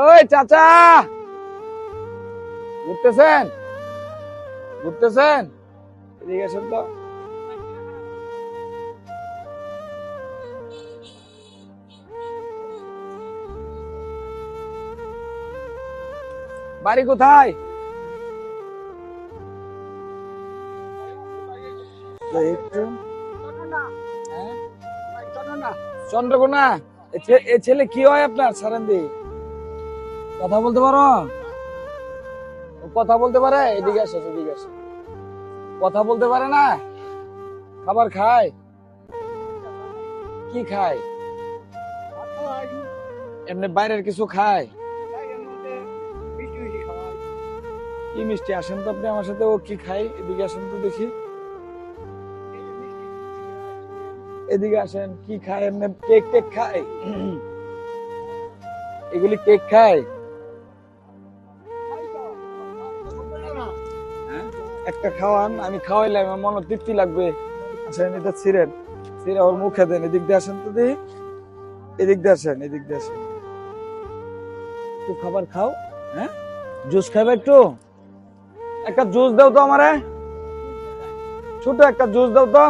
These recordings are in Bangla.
ওই চাচা, ঘুরতেছেন? ঘুরতেছেন? এদিকে আসেন তো। বাড়ি কোথায়? একটু হ্যাঁ? চন্দ্রকোনা। এ ছেলে কি হয় আপনার? সারেন্দি কথা বলতে পারো? ও কথা বলতে পারে? এদিকে আসো, এদিকে আসো। কথা বলতে পারে না? খাবার খায়? কি খায়? এমনি বাইরের কিছু খায়? কি মিষ্টি? আসেন তো আপনি আমার সাথে। ও কি খায়? এদিকে আসেন তো দেখি। এদিকে আসেন। কি খায়? এমনি কেক টেক খায়? এগুলি কেক খায়? হ্যাঁ? একটা খাওয়ান, আমি খাওয়াইলে আমার মনে তৃপ্তি লাগবে। আসেন, এটা ছিঁড়েন, ছিঁড়ে ওর মুখে দেন। এদিক দিয়ে আসেন তো দেখি। এদিক দিয়ে আসেন, এদিক দিয়ে আসেন। একটু খাবার খাও। হ্যাঁ, জুস খাবে একটু? একটা জুস দাও তো আমারে, ছোট একটা জুস দাও তো।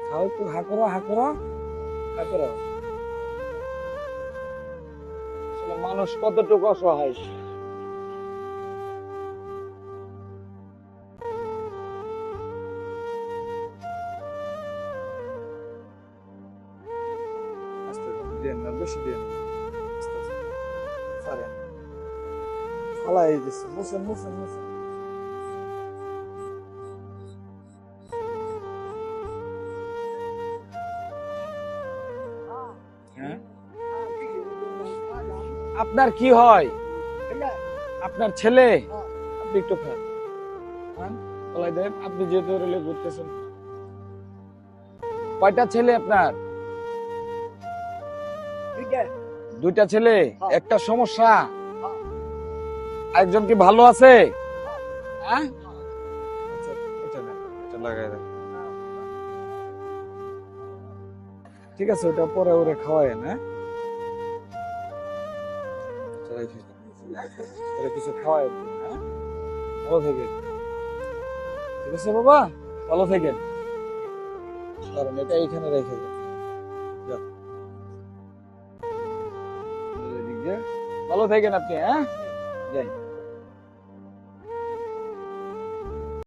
খাও একটু, হা করো, হা করো, হা করো। আসলে মানুষ কতটুকু অসহায়। আস্তে আস্তে দিয়ে না, বেশি দিয়ে না। আস্তে আস্তে ছাড়েন। ফালাই দিচ্ছে। মুছেন, মুছেন, মুছেন। হ্যাঁ, আপনার কি হয়? আপনার ছেলে? আপনি একটু খান, খান, ফলাই দেন। আপনি যেহেতু রেলে ঘুরতেছেন। কয়টা ছেলে আপনার? দুইটা ছেলে। একটা সমস্যা, একজন কি ভালো আছে? হ্যাঁ, আচ্ছা, এটা নেন, এটা লাগাই দেন। ঠিক আছে, ওটা পরে ওরে খাওয়ায়েন। হ্যাঁ, আচ্ছা, রেখে দেন। ওরে কিছু খাওয়ায়েন। হ্যাঁ, ভালো থাকেন। ঠিক আছে বাবা, ভালো থাকেন। কারণ এটা এইখানে রেখে দেন। যান, এদিক দিয়ে। ভালো থাকেন আপনি। হ্যাঁ, যাই।